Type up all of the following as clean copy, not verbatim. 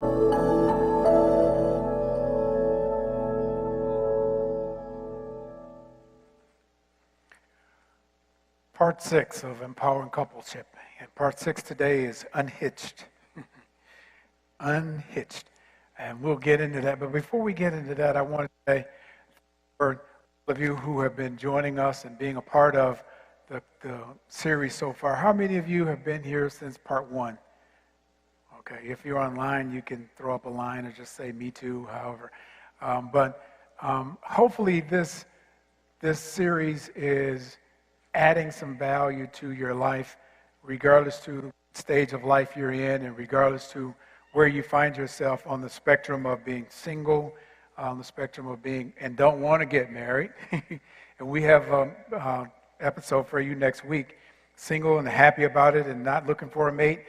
Part 6 of Empowering Coupleship. And part 6 today is Unhitched. Unhitched. And we'll get into that. But before we get into that, I want to say for all of you who have been joining us and being a part of the series so far, how many of you have been here since part 1? Okay, if you're online, you can throw up a line or just say me too, however. But hopefully this series is adding some value to your life, regardless to the stage of life you're in and regardless to where you find yourself on the spectrum of being single, on the spectrum of being and don't want to get married. And we have an episode for you next week, single and happy about it and not looking for a mate,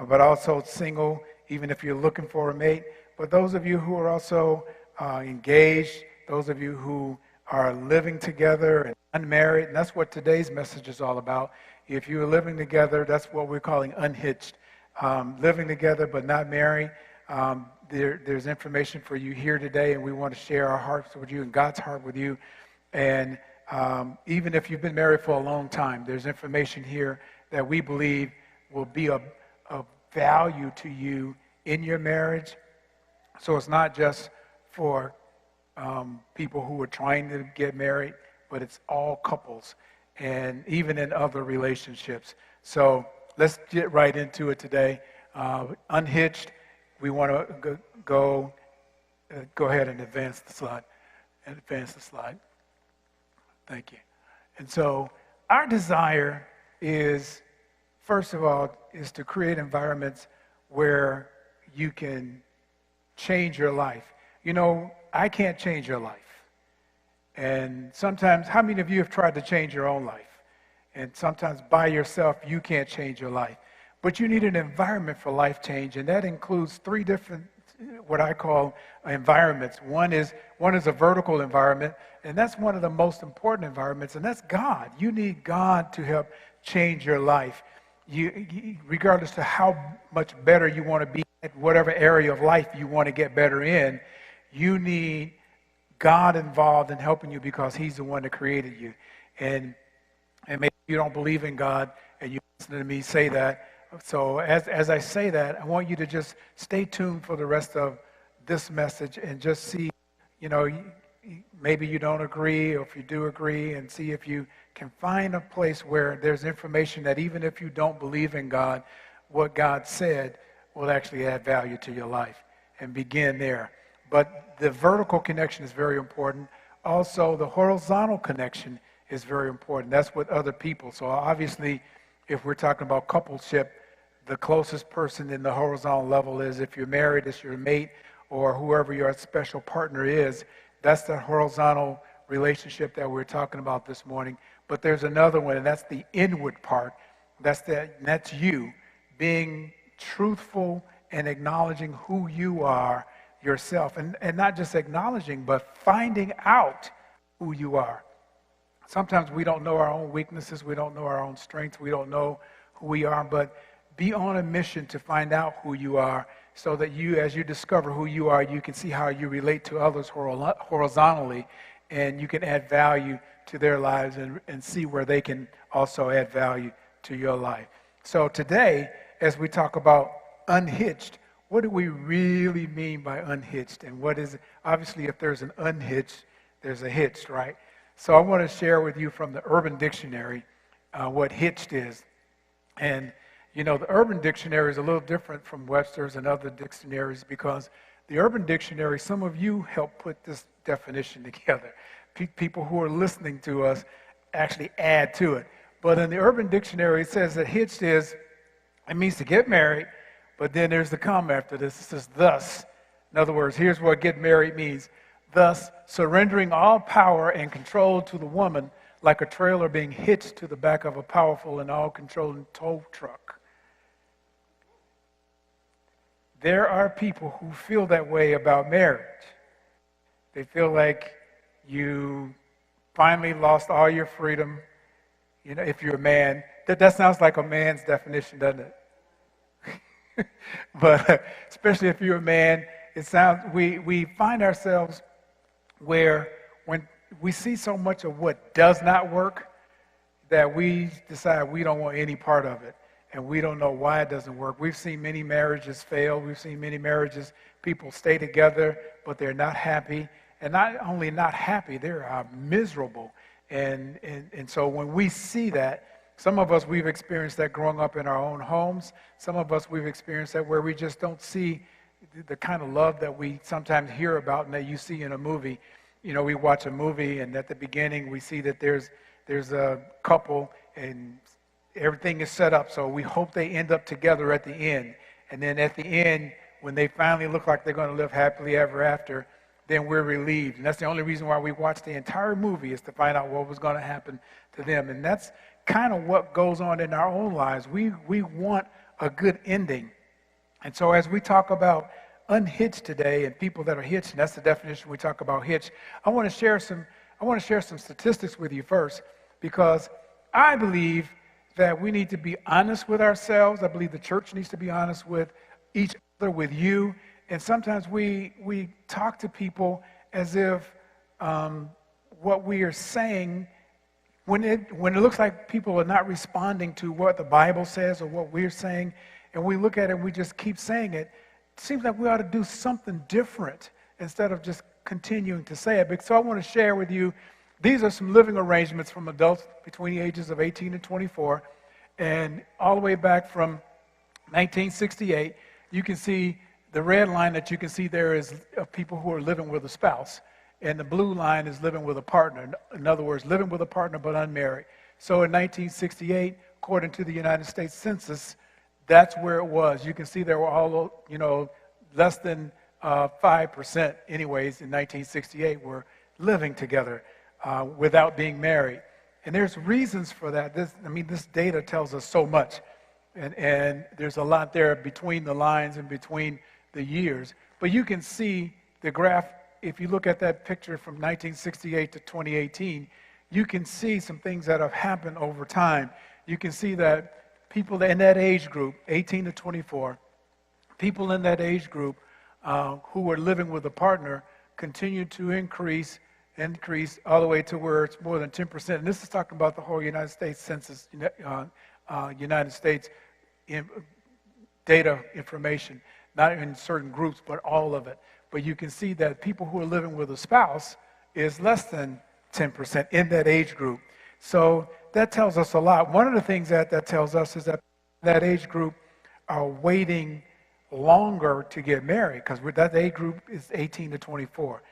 but also single even if you're looking for a mate. But those of you who are also engaged, those of you who are living together and unmarried, and that's what today's message is all about. If you're living together, that's what we're calling unhitched. Living together but not married. There's information for you here today, and we want to share our hearts with you and God's heart with you. And even if you've been married for a long time, there's information here that we believe will be of value to you in your marriage. So it's not just for people who are trying to get married, but it's all couples and even in other relationships. So let's get right into it today. Unhitched, we want to go ahead and advance the slide. Thank you. And so our desire is, first of all, is to create environments where you can change your life. You know, I can't change your life. And sometimes, how many of you have tried to change your own life? And sometimes by yourself, you can't change your life. But you need an environment for life change, and that includes 3 different, what I call environments. One is a vertical environment, and that's one of the most important environments, and that's God. You need God to help change your life. Regardless to how much better you want to be at whatever area of life you want to get better in, you need God involved in helping you because He's the one that created you. And maybe you don't believe in God and you listen to me say that. So as I say that, I want you to just stay tuned for the rest of this message and just see, maybe you don't agree, or if you do agree, and see if you can find a place where there's information that even if you don't believe in God, what God said will actually add value to your life, and begin there. But the vertical connection is very important. Also, the horizontal connection is very important. That's with other people. So obviously, if we're talking about coupleship, the closest person in the horizontal level is, if you're married, it's your mate or whoever your special partner is. That's the horizontal relationship that we're talking about this morning. But there's another one, and that's the inward part. That's you being truthful and acknowledging who you are yourself. And not just acknowledging, but finding out who you are. Sometimes we don't know our own weaknesses. We don't know our own strengths. We don't know who we are. But be on a mission to find out who you are, so that you, as you discover who you are, you can see how you relate to others horizontally, and you can add value to their lives and see where they can also add value to your life. So today, as we talk about unhitched, what do we really mean by unhitched? And what is it? Obviously, if there's an unhitched, there's a hitched, right? So I want to share with you from the Urban Dictionary what hitched is. And the Urban Dictionary is a little different from Webster's and other dictionaries, because the Urban Dictionary, some of you helped put this definition together. People who are listening to us actually add to it. But in the Urban Dictionary, it says that hitched it means to get married, but then there's the comma after this. It says thus. In other words, here's what get married means. Thus, surrendering all power and control to the woman, like a trailer being hitched to the back of a powerful and all-controlling tow truck. There are people who feel that way about marriage. They feel like you finally lost all your freedom, if you're a man. That sounds like a man's definition, doesn't it? But especially if you're a man, it sounds, we find ourselves where when we see so much of what does not work, that we decide we don't want any part of it. And we don't know why it doesn't work. We've seen many marriages fail. We've seen many marriages, people stay together, but they're not happy. And not only not happy, they're miserable. And so when we see that, some of us, we've experienced that growing up in our own homes. Some of us, we've experienced that where we just don't see the kind of love that we sometimes hear about and that you see in a movie. You know, we watch a movie, and at the beginning, we see that there's a couple, and everything is set up, so we hope they end up together at the end. And then at the end, when they finally look like they're going to live happily ever after, then we're relieved. And that's the only reason why we watch the entire movie, is to find out what was going to happen to them. And that's kind of what goes on in our own lives. We want a good ending. And so as we talk about unhitched today and people that are hitched, and that's the definition we talk about hitched, I want to share some statistics with you first, because I believe that we need to be honest with ourselves. I believe the church needs to be honest with each other, with you. And sometimes we talk to people as if what we are saying, when it looks like people are not responding to what the Bible says or what we're saying, and we look at it and we just keep saying it, it seems like we ought to do something different instead of just continuing to say it. So I want to share with you, these are some living arrangements from adults between the ages of 18 and 24, and all the way back from 1968. You can see the red line that you can see there is people who are living with a spouse, and the blue line is living with a partner. In other words, living with a partner but unmarried. So in 1968, according to the United States Census, that's where it was. You can see there were all, less than 5%, anyways, in 1968 were living together without being married. And there's reasons for that. This data tells us so much. And there's a lot there between the lines and between the years. But you can see the graph, if you look at that picture from 1968 to 2018, you can see some things that have happened over time. You can see that people in that age group, 18 to 24, people in that age group who were living with a partner continue to increase all the way to where it's more than 10%. And this is talking about the whole United States Census, United States data information, not in certain groups, but all of it. But you can see that people who are living with a spouse is less than 10% in that age group. So that tells us a lot. One of the things that tells us is that age group are waiting longer to get married, because that age group is 18 to 24.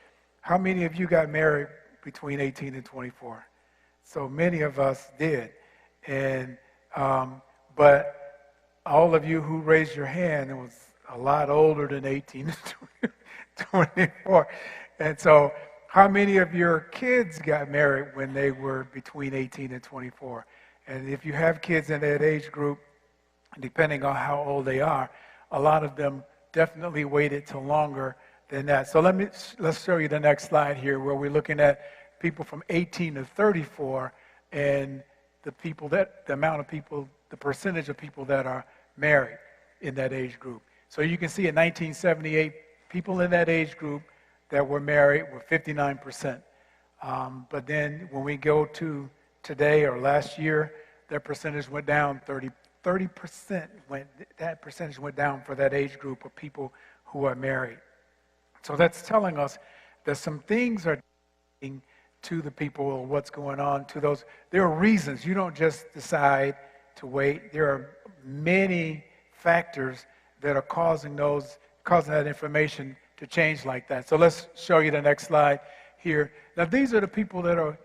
How many of you got married between 18 and 24? So many of us did. And but all of you who raised your hand, it was a lot older than 18 to 24. And so how many of your kids got married when they were between 18 and 24? And if you have kids in that age group, depending on how old they are, a lot of them definitely waited till longer than that. So let's show you the next slide here, where we're looking at people from 18 to 34 and the percentage of people that are married in that age group. So you can see in 1978, people in that age group that were married were 59%. But then when we go to today or last year, their percentage went down 30%. That percentage went down for that age group of people who are married. So that's telling us that some things are happening to the people, or what's going on to those. There are reasons. You don't just decide to wait. There are many factors that are causing that information to change like that. So let's show you the next slide here. Now these are the people that are,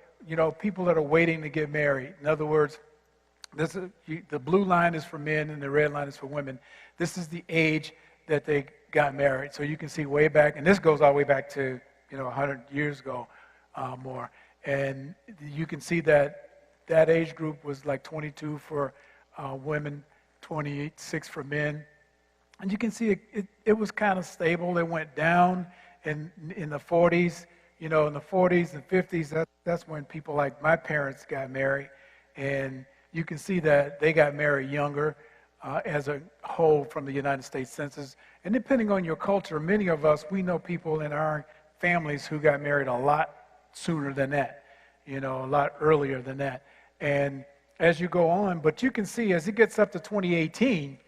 people that are waiting to get married. In other words, the blue line is for men and the red line is for women. This is the age that they got married. So you can see way back, and this goes all the way back to 100 years ago more. And you can see that age group was like 22 for women, 26 for men. And you can see it was kind of stable. It went down in the 40s. In the 40s and 50s, that's when people like my parents got married. And you can see that they got married younger. as a whole from the United States Census. And depending on your culture, many of us, we know people in our families who got married a lot sooner than that, a lot earlier than that. And as you go on, but you can see as it gets up to 2018,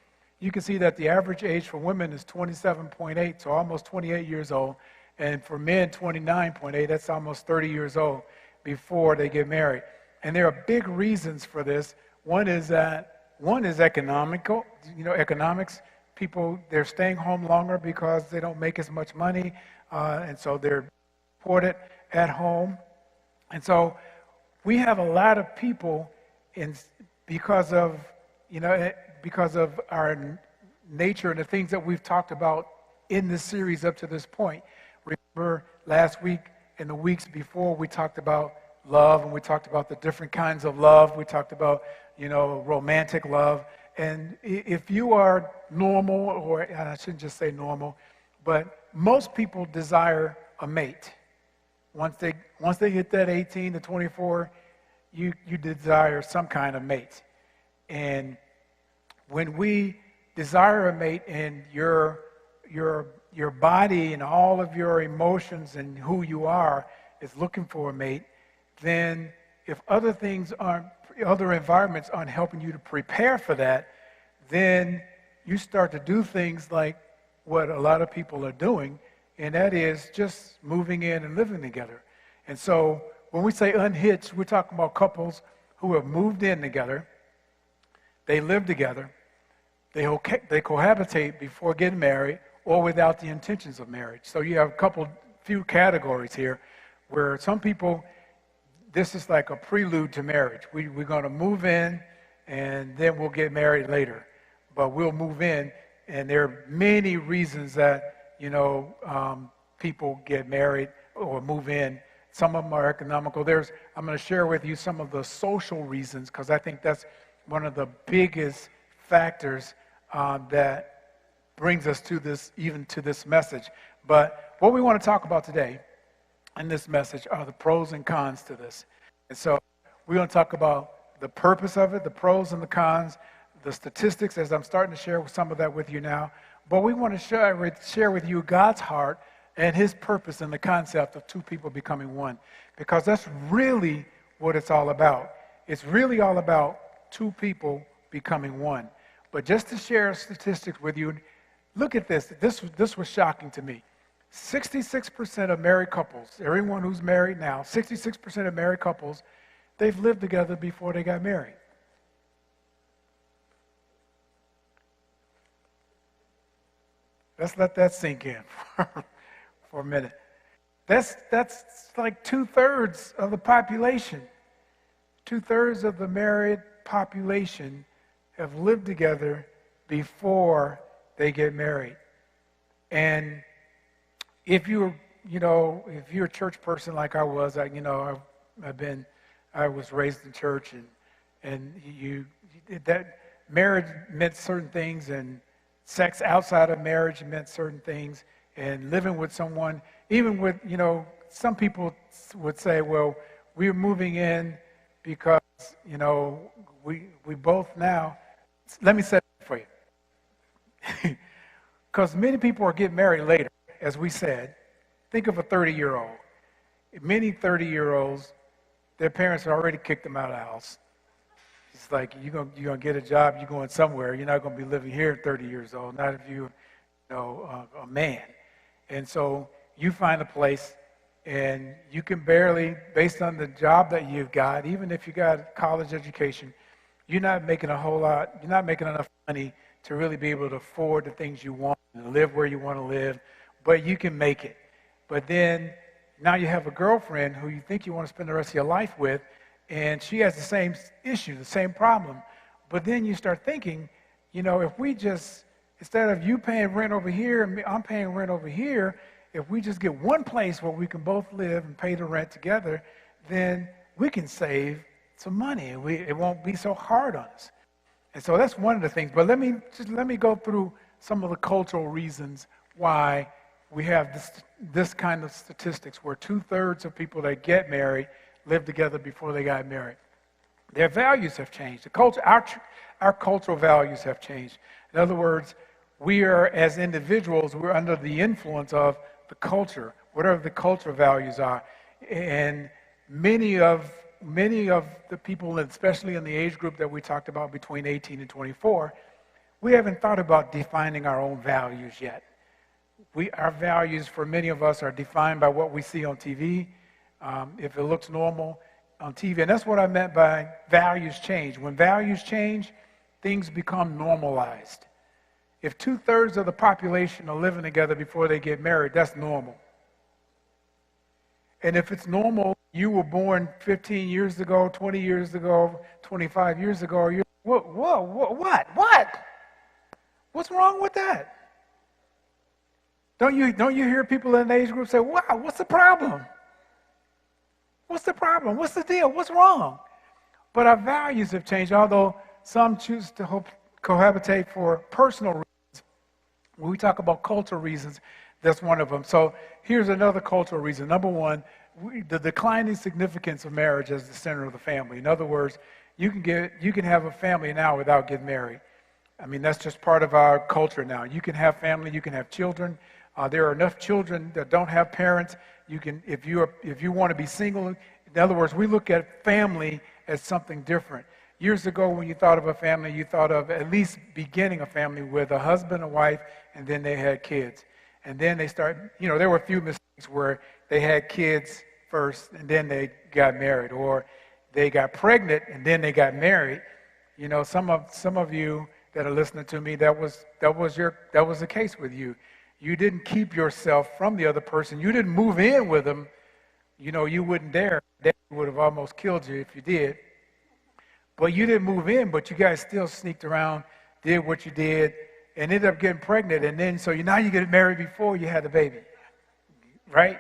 you can see that the average age for women is 27.8, so almost 28 years old. And for men, 29.8, that's almost 30 years old before they get married. And there are big reasons for this. One is economical, economics. People, they're staying home longer because they don't make as much money, and so they're supported at home. And so we have a lot of people because of our nature and the things that we've talked about in this series up to this point. Remember last week and the weeks before, we talked about love, and we talked about the different kinds of love. We talked about, romantic love. And if you are normal, or and I shouldn't just say normal, but most people desire a mate. Once they hit that 18 to 24, you desire some kind of mate. And when we desire a mate, and your body and all of your emotions and who you are is looking for a mate, then if other environments aren't helping you to prepare for that, then you start to do things like what a lot of people are doing, and that is just moving in and living together. And so when we say unhitched, we're talking about couples who have moved in together, they live together, they cohabitate before getting married or without the intentions of marriage. So you have few categories here where some people, this is like a prelude to marriage. We're going to move in, and then we'll get married later. But we'll move in, and there are many reasons that, people get married or move in. Some of them are economical. I'm going to share with you some of the social reasons, because I think that's one of the biggest factors that brings us to this message. But what we want to talk about today in this message are the pros and cons to this. And so we're going to talk about the purpose of it, the pros and the cons, the statistics, as I'm starting to share some of that with you now. But we want to share with you God's heart and his purpose and the concept of two people becoming one, because that's really what it's all about. It's really all about two people becoming one. But just to share statistics with you, look at this. This was shocking to me. 66% of married couples, everyone who's married now, 66% of married couples, they've lived together before they got married. Let's let that sink in for a minute. That's like 2/3 of the population. 2/3 of the married population have lived together before they get married. And if you're a church person like I was, I was raised in church, and that marriage meant certain things, and sex outside of marriage meant certain things, and living with someone, even with, some people would say, well, we're moving in because, we both now, let me say it for you. Because many people are getting married later, as we said. Think of a 30-year-old. Many 30-year-olds, their parents already kicked them out of the house. It's like, you're gonna get a job, you're going somewhere. You're not going to be living here at 30 years old, not if you're a man. And so you find a place, and you can barely, based on the job that you've got, even if you got a college education, you're not making a whole lot, you're not making enough money to really be able to afford the things you want and live where you want to live, but you can make it. But then now you have a girlfriend who you think you want to spend the rest of your life with, and she has the same issue, the same problem. But then you start thinking, if we just, instead of you paying rent over here and I'm paying rent over here, if we just get one place where we can both live and pay the rent together, then we can save some money. It won't be so hard on us. And so that's one of the things. But let me go through some of the cultural reasons why we have this kind of statistics where 2/3 of people that get married live together before they got married. Their values have changed. The culture, our cultural values have changed. In other words, we are, as individuals, we're under the influence of the culture, whatever the cultural values are. And many of the people, especially in the age group that we talked about between 18 and 24, we haven't thought about defining our own values yet. Our values, for many of us, are defined by what we see on TV. If it looks normal on TV, and that's what I meant by values change. When values change, things become normalized. If 2/3 of the population are living together before they get married, that's normal. And if it's normal, you were born 15 years ago, 20 years ago, 25 years ago, you're, what? What's wrong with that? Don't you hear people in the age group say, wow, what's the problem? What's the problem? What's the deal? What's wrong? But our values have changed, although some choose to cohabitate for personal reasons. When we talk about cultural reasons, that's one of them. So here's another cultural reason. Number one, the declining significance of marriage as the center of the family. In other words, you can have a family now without getting married. I mean, that's just part of our culture now. You can have family, you can have children. There are enough children that don't have parents. You can, if you want to be single. In other words, we look at family as something different. Years ago, when you thought of a family, you thought of at least beginning a family with a husband, a wife, and then they had kids. And then they started, there were a few mistakes where they had kids first and then they got married, or they got pregnant and then they got married. Some of you that are listening to me, that was the case with you. You didn't keep yourself from the other person. You didn't move in with them. You wouldn't dare. They would have almost killed you if you did. But you didn't move in, but you guys still sneaked around, did what you did, and ended up getting pregnant. And then, now you get married before you had the baby, right?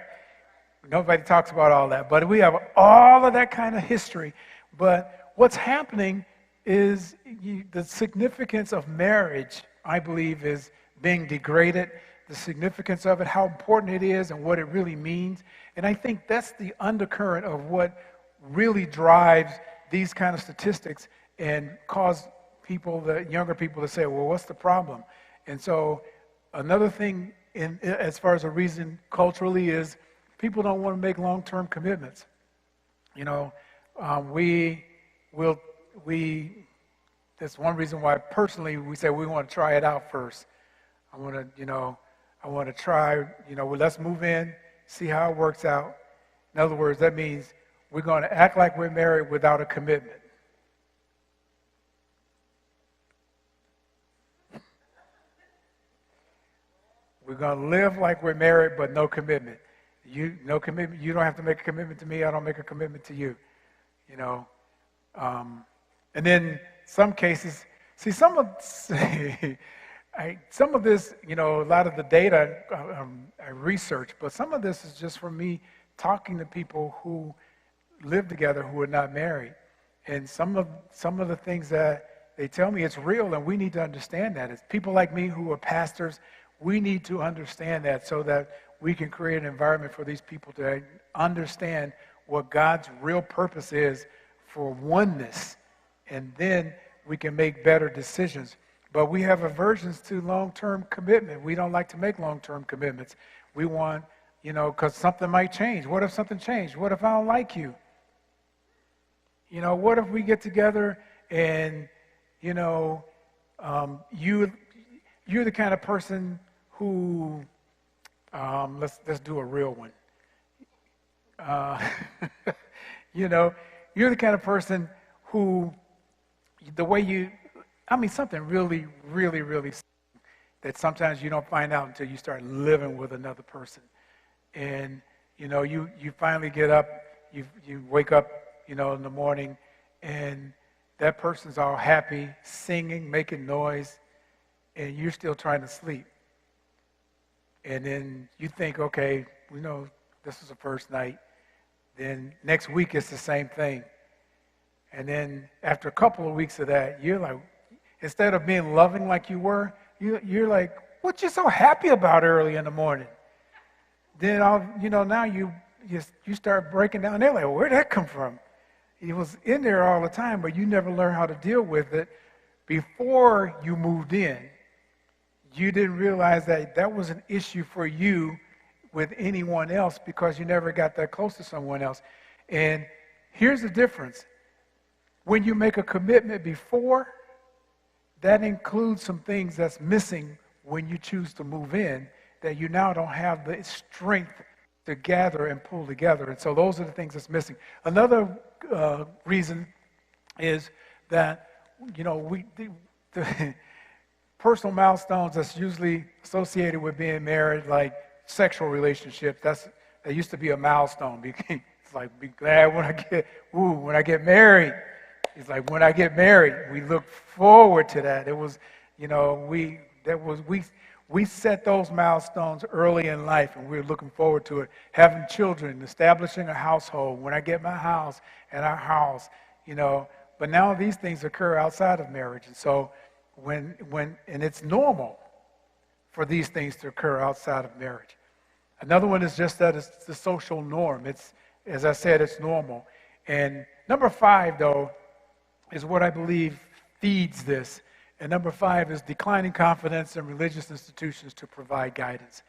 Nobody talks about all that. But we have all of that kind of history. But what's happening is the significance of marriage, I believe, is being degraded. The significance of it, how important it is, and what it really means. And I think that's the undercurrent of what really drives these kind of statistics and cause the younger people to say, well, what's the problem? And so another thing as far as a reason culturally is people don't want to make long-term commitments. That's one reason why personally we say we want to try it out first. I want to try, let's move in, see how it works out. In other words, that means we're going to act like we're married without a commitment. We're going to live like we're married, but no commitment. No commitment. You don't have to make a commitment to me. I don't make a commitment to you. And then some cases, some of this, a lot of the data I research, but some of this is just from me talking to people who live together who are not married. And some of the things that they tell me, it's real, and we need to understand that. It's people like me who are pastors, we need to understand that so that we can create an environment for these people to understand what God's real purpose is for oneness, and then we can make better decisions. But we have aversions to long-term commitment. We don't like to make long-term commitments. We want, because something might change. What if something changed? What if I don't like you? What if we get together and, you're the kind of person who, let's do a real one. You're the kind of person who, something really, really, really that sometimes you don't find out until you start living with another person. And, you finally get up, you wake up, in the morning, and that person's all happy, singing, making noise, and you're still trying to sleep. And then you think, okay, this is the first night. Then next week it's the same thing. And then after a couple of weeks of that, you're like, instead of being loving like you were, you're like, what you so happy about early in the morning? Then now you start breaking down. They're like, well, where'd that come from? It was in there all the time, but you never learned how to deal with it. Before you moved in, you didn't realize that that was an issue for you with anyone else because you never got that close to someone else. And here's the difference. When you make a commitment before, that includes some things that's missing when you choose to move in, that you now don't have the strength to gather and pull together. And so those are the things that's missing. Another reason is that, the personal milestones that's usually associated with being married, like sexual relationships, that used to be a milestone. It's like, be glad when I get married. It's like when I get married, we look forward to that. It was, we set those milestones early in life, and we're looking forward to it. Having children, establishing a household, when I get my house and our house, But now these things occur outside of marriage, and so and it's normal for these things to occur outside of marriage. Another one is just that it's the social norm. It's, as I said, it's normal. And number 5, though, is what I believe feeds this. And number 5 is declining confidence in religious institutions to provide guidance.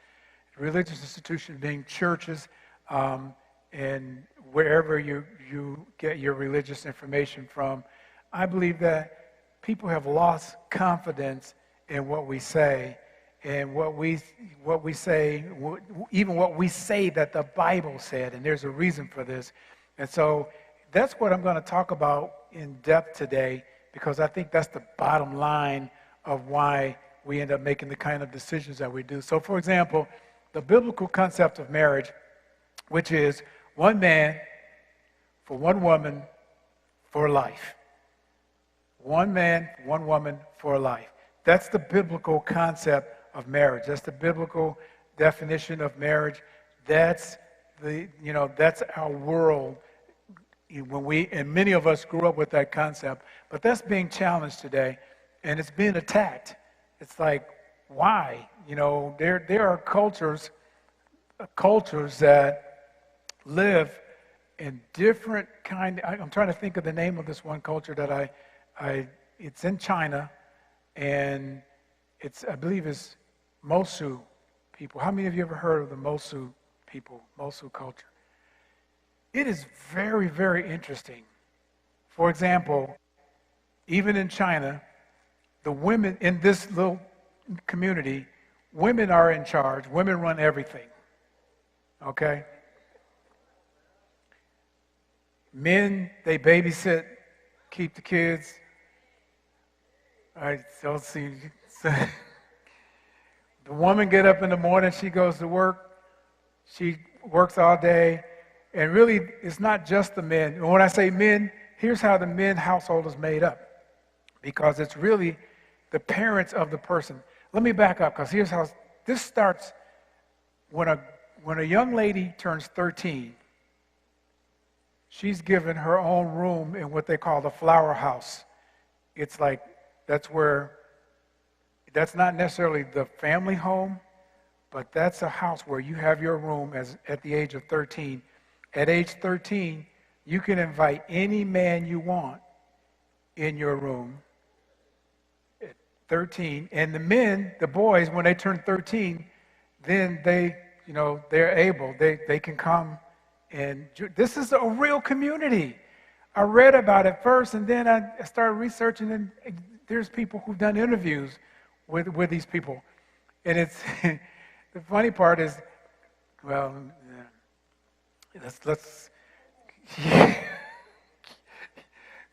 Religious institutions being churches and wherever you get your religious information from. I believe that people have lost confidence in what we say and what we say, even what we say that the Bible said, and there's a reason for this. And so that's what I'm going to talk about in depth today, because I think that's the bottom line of why we end up making the kind of decisions that we do. So, for example, the biblical concept of marriage, which is one man for one woman for life. One man, one woman for life. That's the biblical concept of marriage. That's the biblical definition of marriage. That's that's our world. And many of us grew up with that concept, but that's being challenged today, and it's being attacked. It's like, why? There are cultures that live in different I'm trying to think of the name of this one culture that it's in China, and I believe it's Mosu people. How many of you ever heard of the Mosu people, Mosu culture? It is very, very interesting. For example, even in China, the women in this little community, women are in charge. Women run everything. Okay? Men, they babysit, keep the kids. All right, so see. The woman get up in the morning, she goes to work. She works all day. And really, it's not just the men. And when I say men, here's how the men household is made up. Because it's really the parents of the person. Let me back up, because here's how this starts. When a young lady turns 13, she's given her own room in what they call the flower house. It's like, that's not necessarily the family home, but that's a house where you have your room at the age of 13. At age 13, you can invite any man you want in your room. At 13, and the boys, when they turn 13, then they're able. They can come, and this is a real community. I read about it first, and then I started researching, and there's people who've done interviews with these people, and it's the funny part is, well. Let's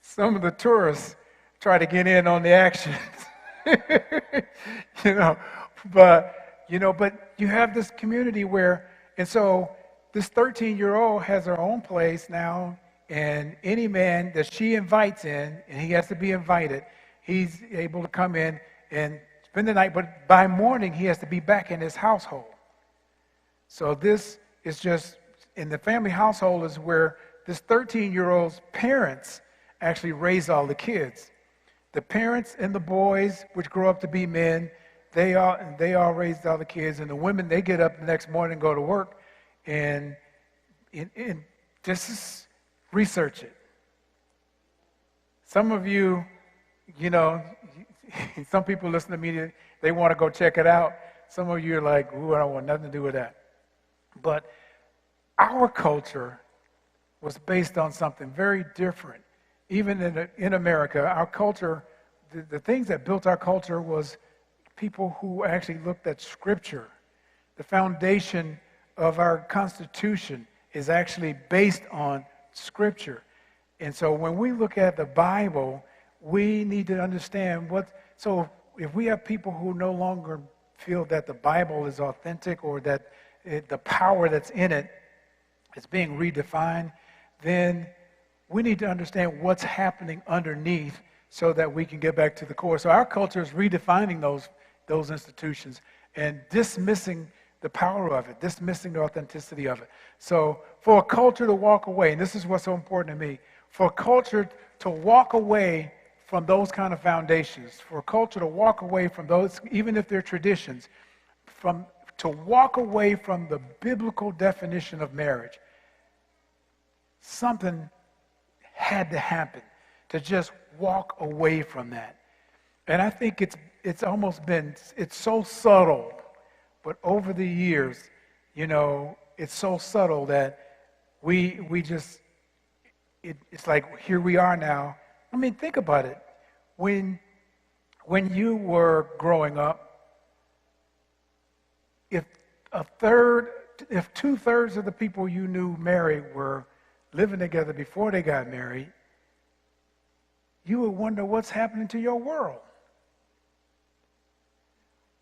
some of the tourists try to get in on the action, but you have this community where, and so this 13-year-old has her own place now, and any man that she invites in, and he has to be invited, he's able to come in and spend the night, but by morning he has to be back in his household. So this is just, in the family household is where this 13-year-old's parents actually raise all the kids. The parents and the boys, which grow up to be men, they all raised all the kids, and the women, they get up the next morning and go to work, and just research it. Some of you, you know, some people listen to me, they want to go check it out. Some of you are like, ooh, I don't want nothing to do with that. But our culture was based on something very different. Even in America, our culture, the things that built our culture was people who actually looked at Scripture. The foundation of our Constitution is actually based on Scripture. And so when we look at the Bible, we need to understand so if we have people who no longer feel that the Bible is authentic or that the power that's in it is being redefined, then we need to understand what's happening underneath so that we can get back to the core. So our culture is redefining those institutions and dismissing the power of it, dismissing the authenticity of it. So for a culture to walk away, and this is what's so important to me, for a culture to walk away from those kind of foundations, for a culture to walk away from those, even if they're traditions, to walk away from the biblical definition of marriage, something had to happen to just walk away from that. And I think it's almost been, it's so subtle, but over the years, it's so subtle that we just, it's like, here we are now. I mean, think about it. When you were growing up, if 2/3 of the people you knew married were living together before they got married, you would wonder what's happening to your world.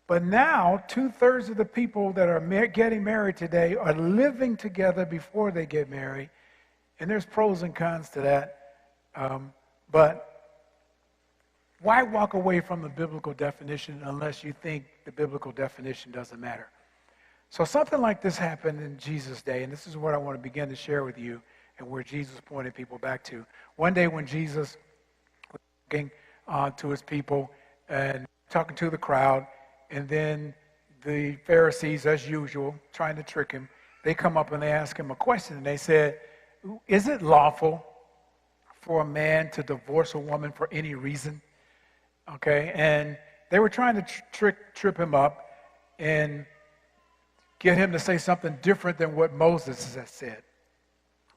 But now, 2/3 of the people that are getting married today are living together before they get married. And there's pros and cons to that. But why walk away from the biblical definition unless you think the biblical definition doesn't matter? So something like this happened in Jesus' day, and this is what I want to begin to share with you and where Jesus pointed people back to. One day when Jesus was talking to his people and talking to the crowd, and then the Pharisees, as usual, trying to trick him, they come up and they ask him a question, and they said, is it lawful for a man to divorce a woman for any reason? Okay, and they were trying to trip him up and get him to say something different than what Moses had said,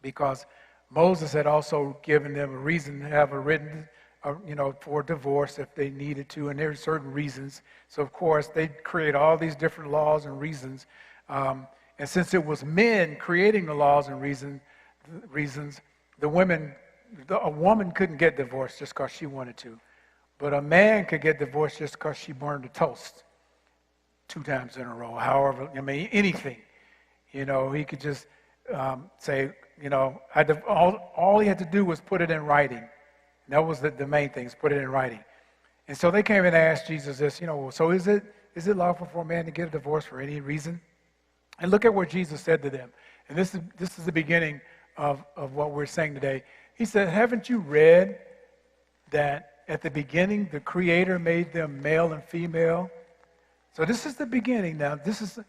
because Moses had also given them a reason to have a written, for divorce if they needed to, and there are certain reasons. So of course they create all these different laws and reasons, and since it was men creating the laws and reasons, a woman couldn't get divorced just because she wanted to, but a man could get divorced just because she burned a toast 2 times in a row. However, anything, he could just say, all he had to do was put it in writing. And that was the main thing, is put it in writing. And so they came and asked Jesus this, so is it lawful for a man to get a divorce for any reason? And look at what Jesus said to them. And this is the beginning of what we're saying today. He said, haven't you read that at the beginning the Creator made them male and female? So this is the beginning now. Sometimes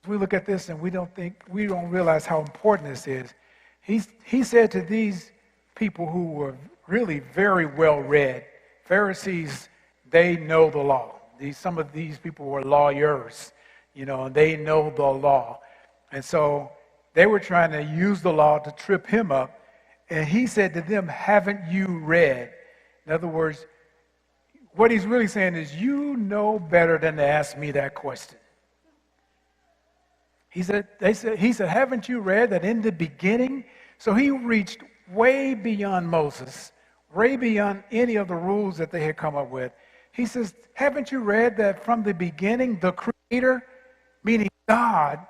we look at this and we don't realize how important this is. He said to these people who were really very well read, Pharisees, they know the law. Some of these people were lawyers, and they know the law. And so they were trying to use the law to trip him up. And he said to them, haven't you read? In other words, what he's really saying is, you know better than to ask me that question. He said, haven't you read that in the beginning? So he reached way beyond Moses, way beyond any of the rules that they had come up with. He says, haven't you read that from the beginning, the Creator, meaning God,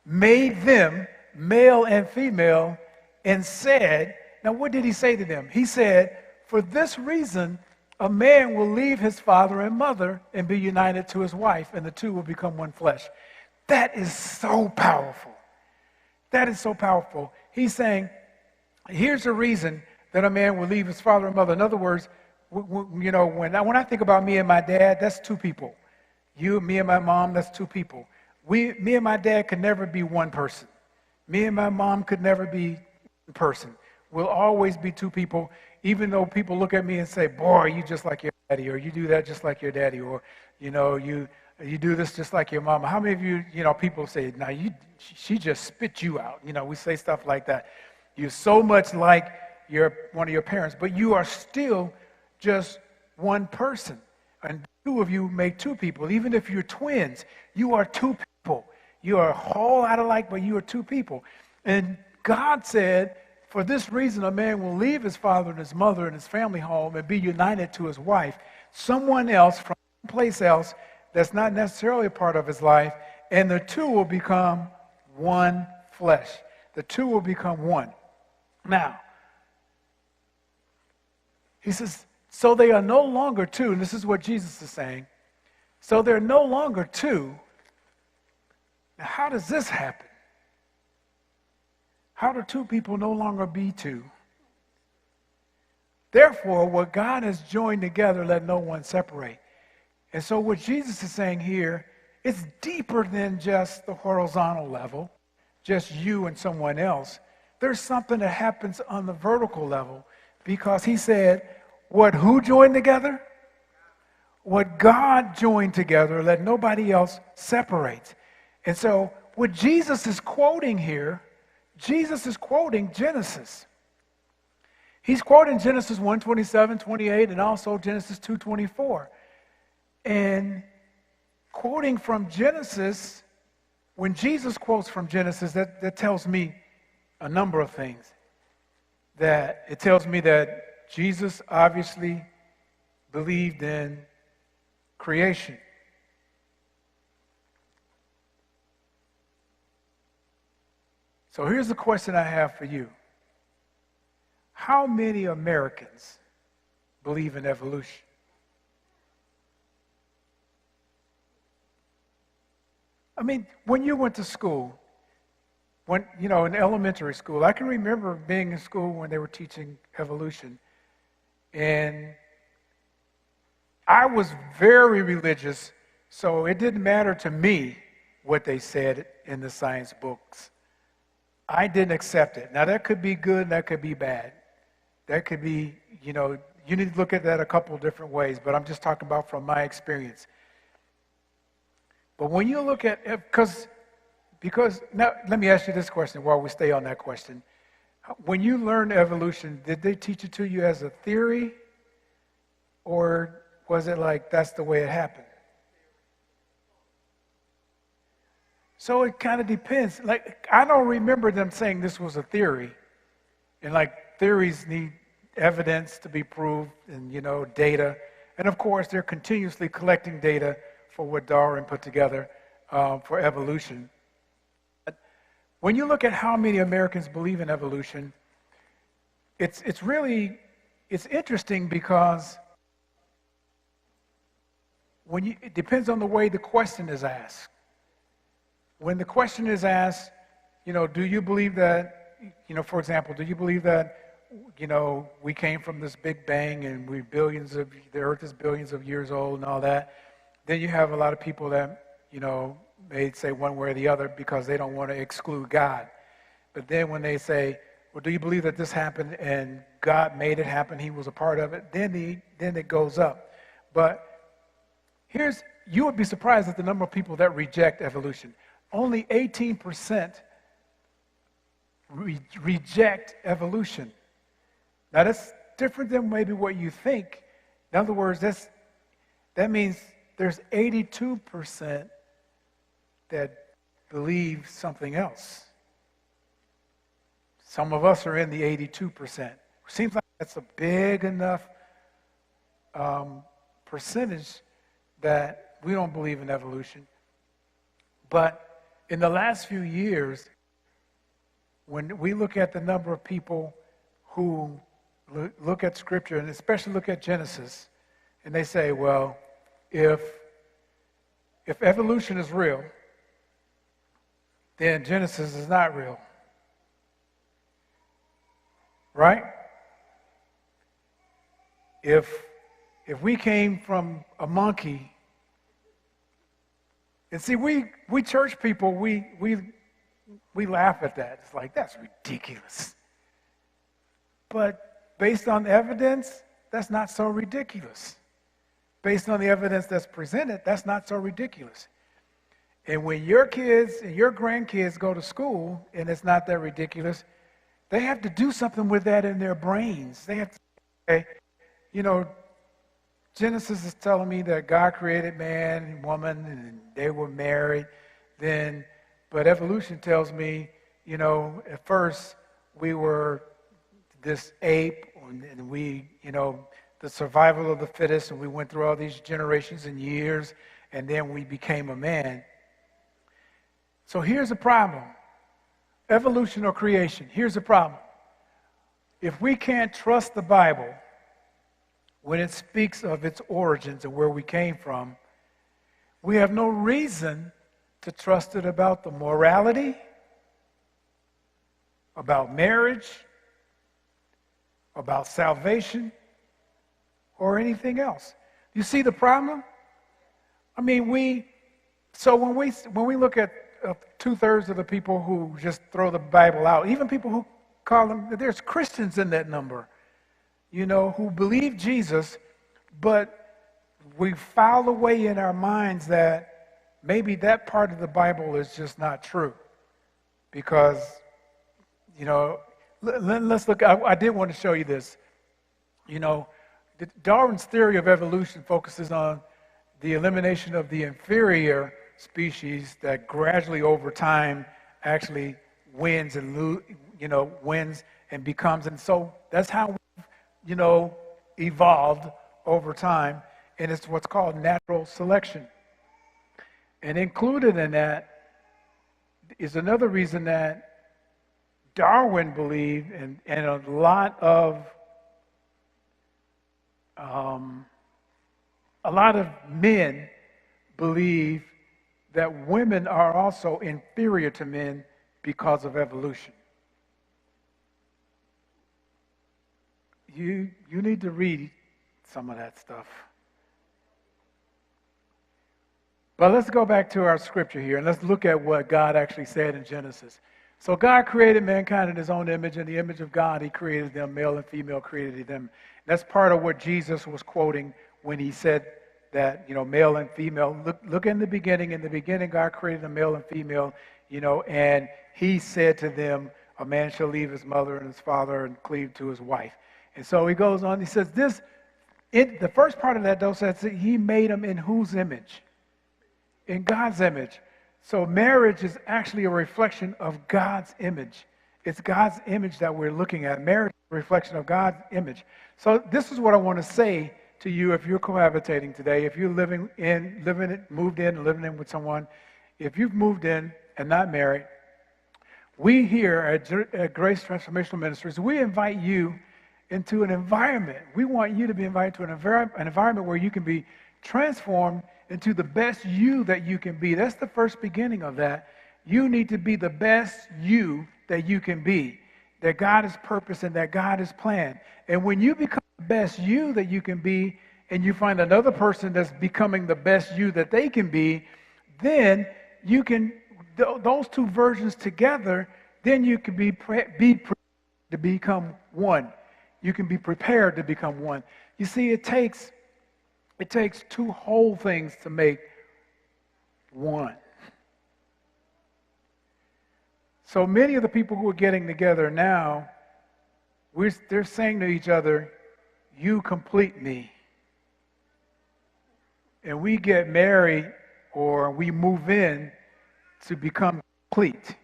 made them male and female, and said, now what did he say to them? He said, for this reason, a man will leave his father and mother and be united to his wife, and the two will become one flesh. That is so powerful. That is so powerful. He's saying, here's the reason that a man will leave his father and mother. In other words, when I think about me and my dad, that's 2 people. Me and my mom, that's 2 people. Me and my dad could never be one person. Me and my mom could never be one person. We'll always be two people, even though people look at me and say, boy, you just like your daddy, or you do that just like your daddy, or, you do this just like your mama. How many of you, people say, now, she just spit you out. We say stuff like that. You're so much like one of your parents, but you are still just one person. And two of you make two people. Even if you're twins, you are two people. You are a whole lot alike, but you are two people. And God said, for this reason, a man will leave his father and his mother and his family home and be united to his wife, someone else from someplace else that's not necessarily a part of his life, and the two will become one flesh. The two will become one. Now, he says, so they are no longer two, and this is what Jesus is saying. So they're no longer two. Now, how does this happen? How do two people no longer be two? Therefore, what God has joined together, let no one separate. And so what Jesus is saying here, it's deeper than just the horizontal level, just you and someone else. There's something that happens on the vertical level, because he said, who joined together? What God joined together, let nobody else separate. And so what Jesus is quoting here, Jesus is quoting Genesis. He's quoting Genesis 1:27, 28, and also Genesis 2:24. And quoting from Genesis, when Jesus quotes from Genesis, that tells me a number of things. That it tells me that Jesus obviously believed in creation. So here's the question I have for you. How many Americans believe in evolution? I mean, when you went to school, in elementary school, I can remember being in school when they were teaching evolution. And I was very religious, so it didn't matter to me what they said in the science books. I didn't accept it. Now, that could be good and that could be bad. That could be, you need to look at that a couple of different ways, but I'm just talking about from my experience. But when you look at, because now let me ask you this question while we stay on that question. When you learned evolution, did they teach it to you as a theory, or was it like that's the way it happened? So it kind of depends. Like, I don't remember them saying this was a theory. And like theories need evidence to be proved and, data. And of course, they're continuously collecting data for what Darwin put together for evolution. But when you look at how many Americans believe in evolution, it's interesting because it depends on the way the question is asked. When the question is asked, do you believe that, for example, do you believe that, we came from this big bang and the earth is billions of years old and all that? Then you have a lot of people that, may say one way or the other because they don't want to exclude God. But then when they say, well, do you believe that this happened and God made it happen, he was a part of it, then it goes up. But you would be surprised at the number of people that reject evolution. Only 18% reject evolution. Now, that's different than maybe what you think. In other words, that means there's 82% that believe something else. Some of us are in the 82%. Seems like that's a big enough percentage that we don't believe in evolution. But in the last few years, when we look at the number of people who look at Scripture, and especially look at Genesis, and they say, well, if evolution is real, then Genesis is not real. Right? If we came from a monkey, and see, we church people, we laugh at that. It's like, that's ridiculous. But based on evidence, that's not so ridiculous. Based on the evidence that's presented, that's not so ridiculous. And when your kids and your grandkids go to school and it's not that ridiculous, they have to do something with that in their brains. They have to say, you know, Genesis is telling me that God created man and woman and they were married. But evolution tells me, you know, at first we were this ape and we, you know, the survival of the fittest, and we went through all these generations and years, and then we became a man. So here's the problem. Evolution or creation, here's the problem. If we can't trust the Bible when it speaks of its origins and where we came from, we have no reason to trust it about the morality, about marriage, about salvation, or anything else. You see the problem? I mean, when we look at 2/3 of the people who just throw the Bible out, even people who call them, there's Christians in that number, you know, who believe Jesus, but we file away in our minds that maybe that part of the Bible is just not true. Because, you know, let's look, I did want to show you this. You know, Darwin's theory of evolution focuses on the elimination of the inferior species that gradually over time actually wins and becomes, and so that's how we've, you know, evolved over time, and it's what's called natural selection. And included in that is another reason that Darwin believed, and a lot of men believe that women are also inferior to men because of evolution. You need to read some of that stuff. But let's go back to our scripture here, and let's look at what God actually said in Genesis. So God created mankind in his own image. In the image of God, he created them, male and female created he them. That's part of what Jesus was quoting when he said that, you know, male and female. Look in the beginning. In the beginning, God created a male and female, you know, and he said to them, a man shall leave his mother and his father and cleave to his wife. And so he goes on, he says the first part of that, though, says that he made them in whose image? In God's image. So marriage is actually a reflection of God's image. It's God's image that we're looking at. Marriage is a reflection of God's image. So this is what I want to say to you if you're cohabitating today, if you're moved in and living in with someone, if you've moved in and not married, we here at Grace Transformational Ministries, we invite you into an environment. We want you to be invited to an environment where you can be transformed into the best you that you can be. That's the first beginning of that. You need to be the best you that you can be, that God has purposed and that God has planned. And when you become the best you that you can be, and you find another person that's becoming the best you that they can be, then you can, those two versions together, then you can be prepared to become one. You can be prepared to become one. You see, it takes two whole things to make one. So many of the people who are getting together now, they're saying to each other, you complete me. And we get married or we move in to become complete.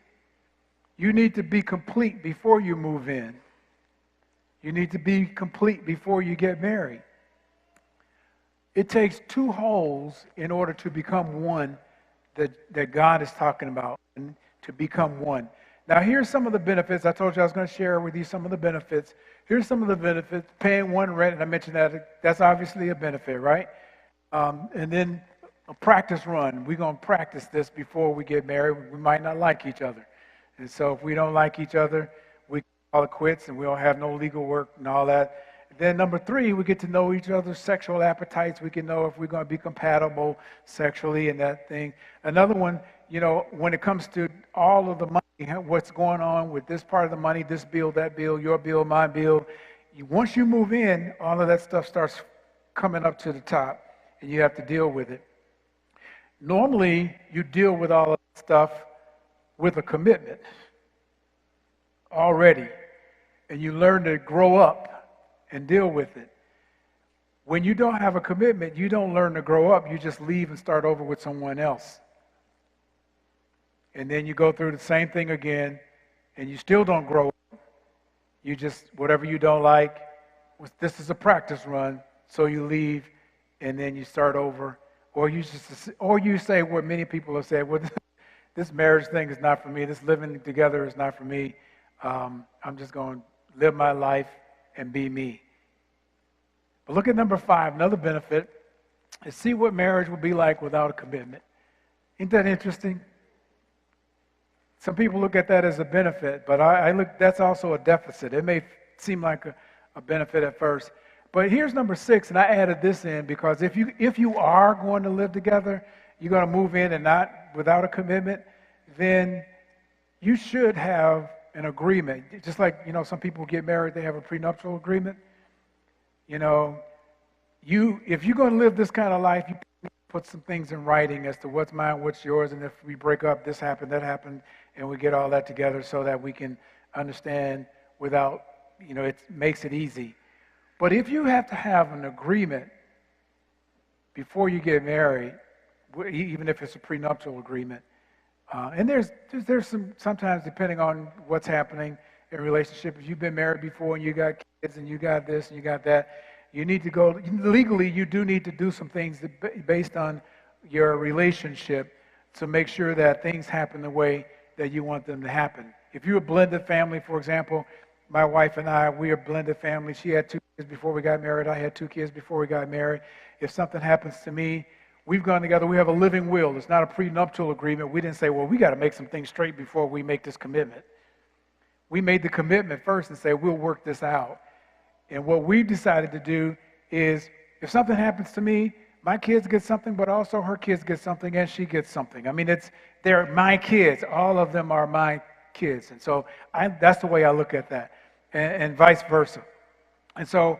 You need to be complete before you move in. You need to be complete before you get married. It takes two wholes in order to become one that God is talking about, and to become one. Now, here's some of the benefits. I told you I was going to share with you some of the benefits. Here's some of the benefits. Paying one rent, and I mentioned that's obviously a benefit, right? And then a practice run. We're going to practice this before we get married. We might not like each other. And so if we don't like each other, we call it quits, and we don't have no legal work and all that. Then number 3, we get to know each other's sexual appetites. We can know if we're going to be compatible sexually and that thing. Another one, you know, when it comes to all of the money what's going on with this part of the money, this bill, that bill, your bill, my bill. Once you move in, all of that stuff starts coming up to the top, and you have to deal with it. Normally, you deal with all of that stuff with a commitment already, and you learn to grow up and deal with it. When you don't have a commitment, you don't learn to grow up. You just leave and start over with someone else. And then you go through the same thing again, and you still don't grow up. You just, whatever you don't like, this is a practice run, so you leave, and then you start over. Or you say what many people have said, well, this marriage thing is not for me. This living together is not for me. I'm just going to live my life and be me. But look at number 5, another benefit is see what marriage would be like without a commitment. Ain't that interesting? Some people look at that as a benefit, but that's also a deficit. It may seem like a benefit at first. But here's number 6, and I added this in because if you are going to live together, you're going to move in and not without a commitment, then you should have an agreement. Just like, some people get married, they have a prenuptial agreement. If you're going to live this kind of life, you put some things in writing as to what's mine, what's yours, and if we break up, this happened, that happened, and we get all that together so that we can understand without, it makes it easy. But if you have to have an agreement before you get married, even if it's a prenuptial agreement, and there's sometimes depending on what's happening in a relationship, if you've been married before and you got kids and you got this and you got that, you need to go, legally you do need to do some things based on your relationship to make sure that things happen the way that you want them to happen. If you're a blended family, for example, my wife and I, we are a blended family. She had 2 kids before we got married. I had 2 kids before we got married. If something happens to me, we've gone together. We have a living will. It's not a prenuptial agreement. We didn't say, well, we got to make some things straight before we make this commitment. We made the commitment first and say, we'll work this out. And what we've decided to do is, if something happens to me, my kids get something, but also her kids get something, and she gets something. I mean, they're my kids. All of them are my kids. And so that's the way I look at that, and vice versa. And so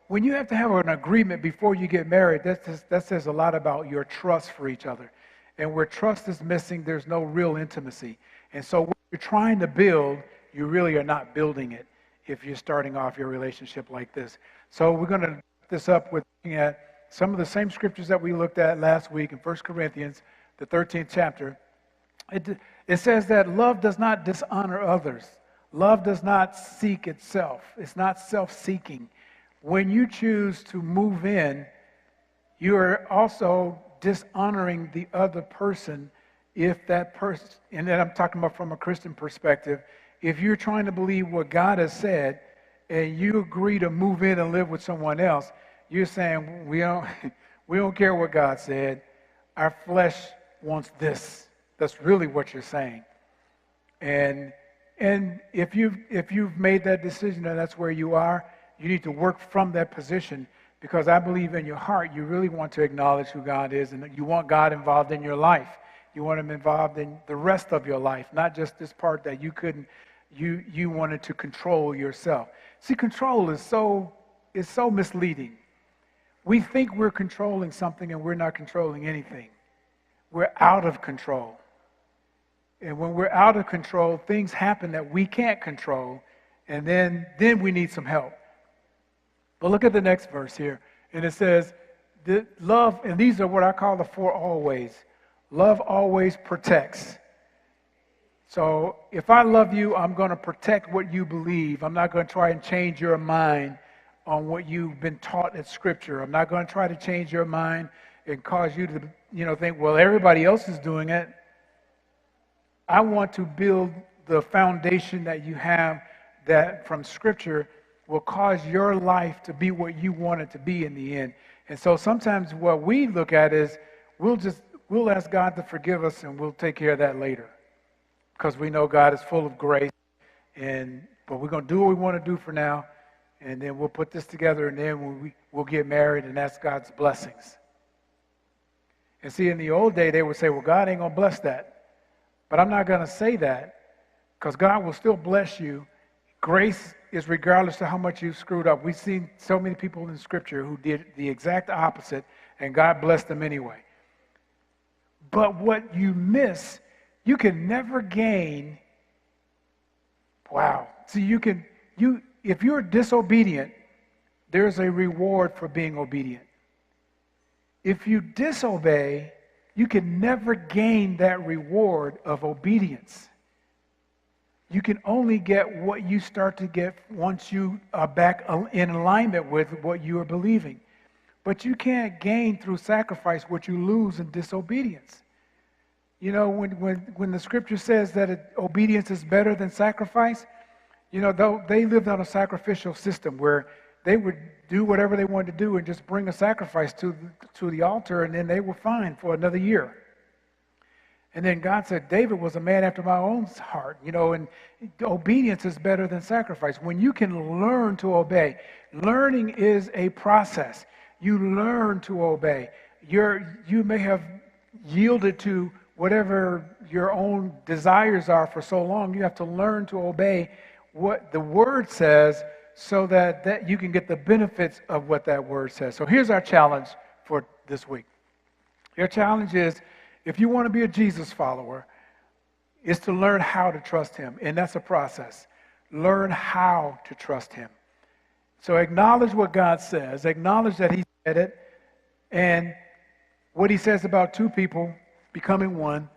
when you have to have an agreement before you get married, that says a lot about your trust for each other. And where trust is missing, there's no real intimacy. And so what you're trying to build, you really are not building it if you're starting off your relationship like this. So we're going to wrap this up with looking at some of the same scriptures that we looked at last week in 1 Corinthians, the 13th chapter. It says that love does not dishonor others. Love does not seek itself. It's not self-seeking. When you choose to move in, you are also dishonoring the other person if that person, and then I'm talking about from a Christian perspective, if you're trying to believe what God has said and you agree to move in and live with someone else, you're saying, we don't care what God said. Our flesh wants this. That's really what you're saying. And if you've made that decision and that's where you are, you need to work from that position, because I believe in your heart you really want to acknowledge who God is, and you want God involved in your life. You want him involved in the rest of your life, not just this part that you wanted to control yourself. See, control is so misleading. We think we're controlling something and we're not controlling anything. We're out of control. And when we're out of control, things happen that we can't control, and then we need some help. But look at the next verse here. And it says, love, and these are what I call the 4 always. Love always protects. So if I love you, I'm going to protect what you believe. I'm not going to try and change your mind on what you've been taught at Scripture. I'm not going to try to change your mind and cause you to think, well, everybody else is doing it. I want to build the foundation that you have that from Scripture will cause your life to be what you want it to be in the end. And so sometimes what we look at is we'll ask God to forgive us and we'll take care of that later, because we know God is full of grace. But we're going to do what we want to do for now, and then we'll put this together, and then we'll get married, and that's God's blessings. And see, in the old day, they would say, well, God ain't going to bless that. But I'm not going to say that, because God will still bless you. Grace is regardless of how much you've screwed up. We've seen so many people in Scripture who did the exact opposite, and God blessed them anyway. But what you miss, you can never gain. Wow. See, if you're disobedient, there's a reward for being obedient. If you disobey, you can never gain that reward of obedience. You can only get what you start to get once you are back in alignment with what you are believing. But you can't gain through sacrifice what you lose in disobedience. You know, when the scripture says that obedience is better than sacrifice, you know, they lived on a sacrificial system where they would do whatever they wanted to do and just bring a sacrifice to the altar, and then they were fine for another year. And then God said, David was a man after my own heart, you know, and obedience is better than sacrifice. When you can learn to obey, learning is a process. You learn to obey. You may have yielded to whatever your own desires are for so long. You have to learn to obey what the word says so that you can get the benefits of what that word says. So here's our challenge for this week. Your challenge is, if you want to be a Jesus follower, is to learn how to trust him. And that's a process. Learn how to trust him. So acknowledge what God says. Acknowledge that he said it. And what he says about two people becoming one.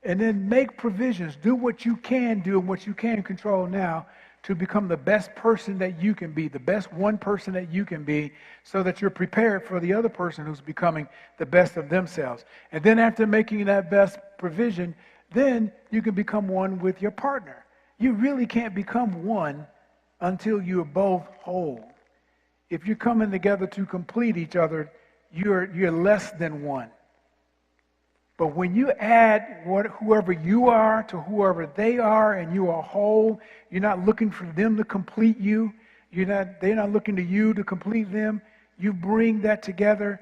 And then make provisions. Do what you can do and what you can control now to become the best person that you can be, the best one person that you can be, so that you're prepared for the other person who's becoming the best of themselves. And then after making that best provision, then you can become one with your partner. You really can't become one until you're both whole. If you're coming together to complete each other, you're less than one. But when you add whoever you are to whoever they are, and you are whole, you're not looking for them to complete you. They're not looking to you to complete them. You bring that together.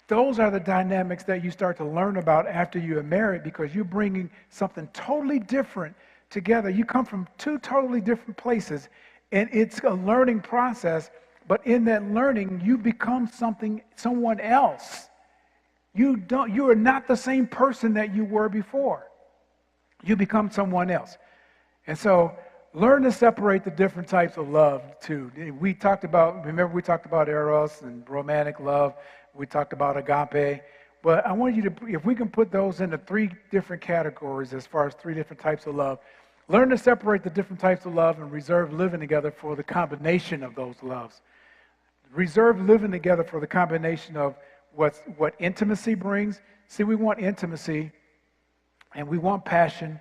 Those are the dynamics that you start to learn about after you are married, because you're bringing something totally different together. You come from two totally different places, and it's a learning process. But in that learning, you become someone else. You are not the same person that you were before. You become someone else. And so learn to separate the different types of love too. Remember we talked about eros and romantic love. We talked about agape. But I want you to, if we can put those into three different categories as far as three different types of love, learn to separate the different types of love and reserve living together for the combination of those loves. Reserve living together for the combination of what intimacy brings. See, we want intimacy and we want passion,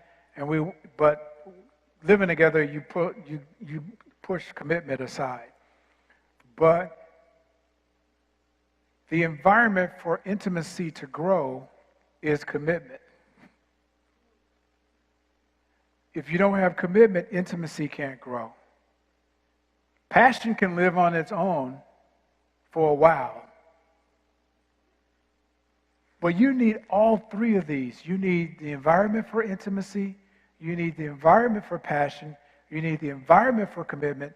but living together, you push commitment aside. But the environment for intimacy to grow is commitment. If you don't have commitment, intimacy can't grow. Passion can live on its own for a while. But you need all three of these. You need the environment for intimacy, you need the environment for passion, you need the environment for commitment.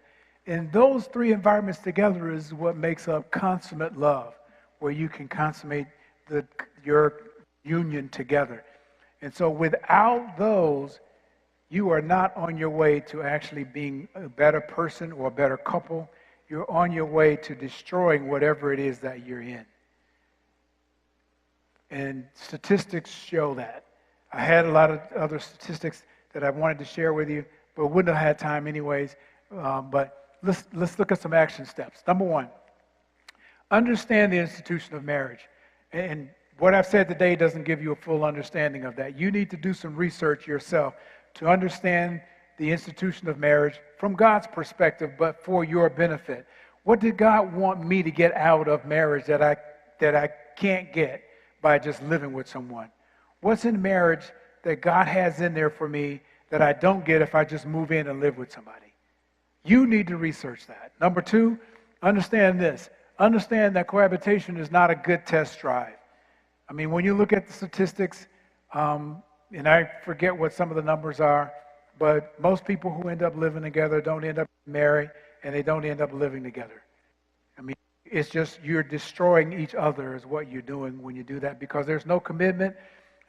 And those three environments together is what makes up consummate love, where you can consummate your union together. And so without those, you are not on your way to actually being a better person or a better couple. You're on your way to destroying whatever it is that you're in. And statistics show that. I had a lot of other statistics that I wanted to share with you, but wouldn't have had time anyways. But let's look at some action steps. Number one, understand the institution of marriage. And what I've said today doesn't give you a full understanding of that. You need to do some research yourself to understand the institution of marriage from God's perspective, but for your benefit. What did God want me to get out of marriage that I can't get by just living with someone? What's in marriage that God has in there for me that I don't get if I just move in and live with somebody? You need to research that. Number two, understand this. Understand that cohabitation is not a good test drive. I mean, when you look at the statistics, and I forget what some of the numbers are, but most people who end up living together don't end up married, and they don't end up living together. I mean, it's just you're destroying each other is what you're doing when you do that, because there's no commitment.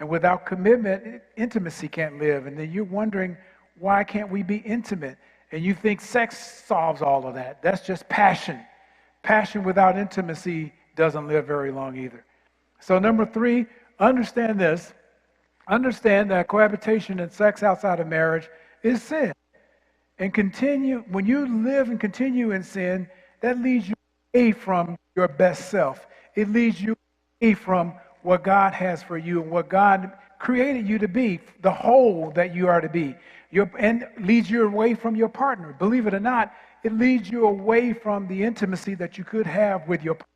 And without commitment, intimacy can't live. And then you're wondering, why can't we be intimate? And you think sex solves all of that. That's just passion. Passion without intimacy doesn't live very long either. So number 3, understand this. Understand that cohabitation and sex outside of marriage is sin. And when you live and continue in sin, that leads you away from your best self. It leads you away from what God has for you and what God created you to be, the whole that you are to be. And leads you away from your partner. Believe it or not, it leads you away from the intimacy that you could have with your partner.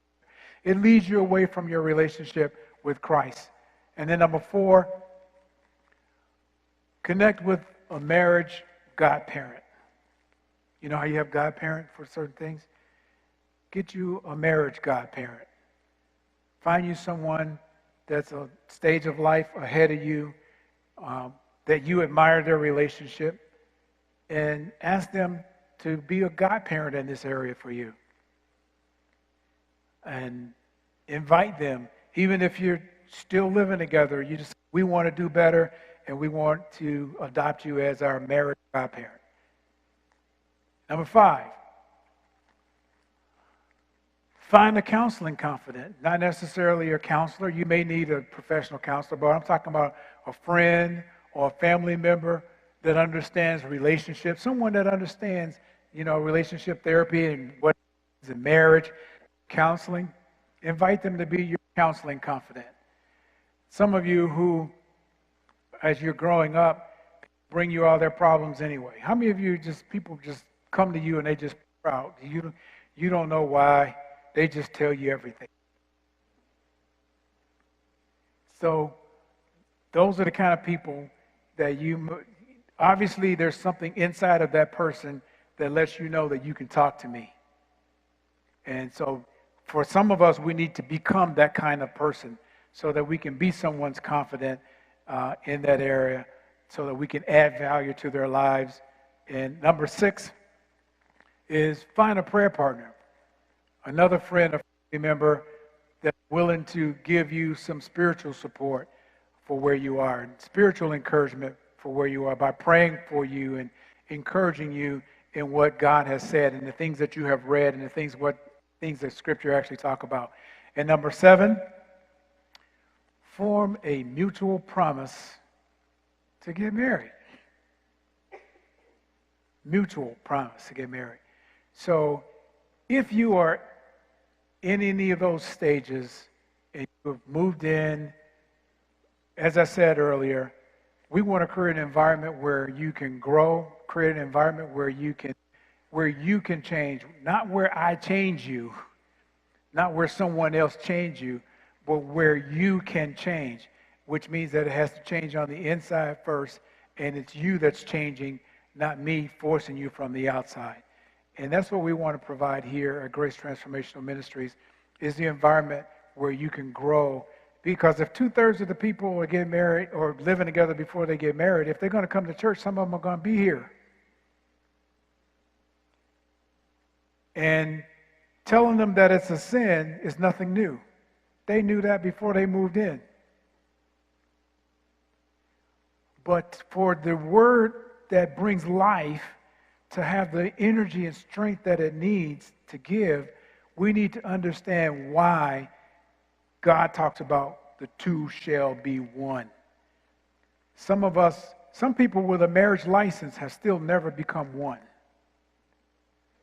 It leads you away from your relationship with Christ. And then number 4, connect with a marriage godparent. You know how you have godparent for certain things? Get you a marriage godparent. Find you someone that's a stage of life ahead of you, that you admire their relationship, and ask them to be a godparent in this area for you. And invite them, even if you're still living together, we want to do better, and we want to adopt you as our marriage godparent. Number 5, find a counseling confidant, not necessarily a counselor. You may need a professional counselor, but I'm talking about a friend or a family member that understands relationships, someone that understands, relationship therapy and what is in marriage, counseling. Invite them to be your counseling confidant. Some of you who, as you're growing up, bring you all their problems anyway. How many of you people just come to you and they just pour out? You don't know why. They just tell you everything. So those are the kind of people that obviously there's something inside of that person that lets you know that you can talk to me. And so for some of us, we need to become that kind of person so that we can be someone's confidant in that area, so that we can add value to their lives. And number 6 is find a prayer partner, another friend or family member that's willing to give you some spiritual support for where you are, and spiritual encouragement for where you are by praying for you and encouraging you in what God has said and the things that you have read and the things that Scripture actually talk about. And number 7, form a mutual promise to get married. Mutual promise to get married. So if you are in any of those stages and you've moved in, as I said earlier, we want to create an environment where you can grow, create an environment where you can change, not where I change you, not where someone else changed you, but where you can change, which means that it has to change on the inside first, and it's you that's changing, not me forcing you from the outside. And that's what we want to provide here at Grace Transformational Ministries, is the environment where you can grow. Because if 2/3 of the people are getting married or living together before they get married, if they're going to come to church, some of them are going to be here. And telling them that it's a sin is nothing new. They knew that before they moved in. But for the word that brings life to have the energy and strength that it needs to give, we need to understand why God talks about the two shall be one. Some people with a marriage license have still never become one.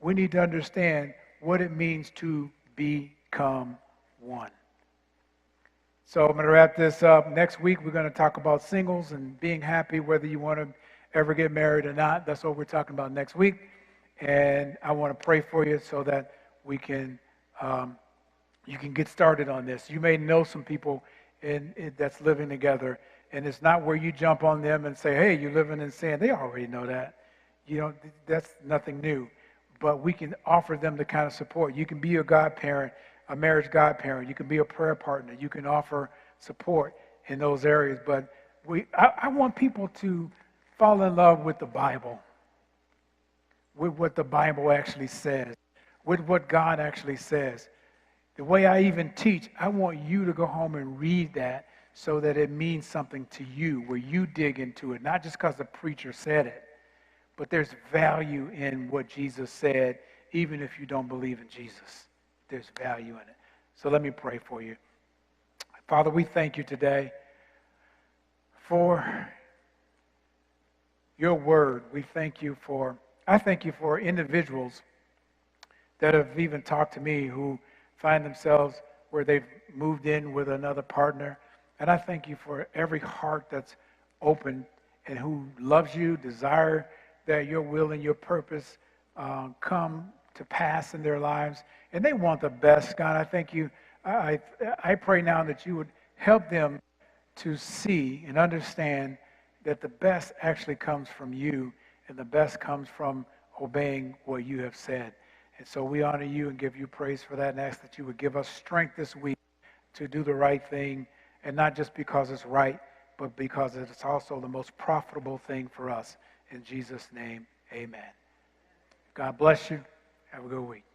We need to understand what it means to become one. So I'm going to wrap this up. Next week, we're going to talk about singles and being happy, whether you want to ever get married or not. That's what we're talking about next week. And I want to pray for you so that we can, you can get started on this. You may know some people that's living together, and it's not where you jump on them and say, hey, you're living in sin. They already know that. That's nothing new. But we can offer them the kind of support. You can be a godparent, a marriage godparent. You can be a prayer partner. You can offer support in those areas. But I want people to fall in love with the Bible, with what the Bible actually says, with what God actually says. The way I even teach, I want you to go home and read that so that it means something to you, where you dig into it, not just because the preacher said it, but there's value in what Jesus said, even if you don't believe in Jesus. There's value in it. So let me pray for you. Father, we thank you today for your word. I thank you for individuals that have even talked to me who find themselves where they've moved in with another partner. And I thank you for every heart that's open and who loves you, desire that your will and your purpose come to pass in their lives. And they want the best. God, I thank you. I pray now that you would help them to see and understand that the best actually comes from you, and the best comes from obeying what you have said. And so we honor you and give you praise for that, and ask that you would give us strength this week to do the right thing, and not just because it's right, but because it's also the most profitable thing for us. In Jesus' name, amen. God bless you. Have a good week.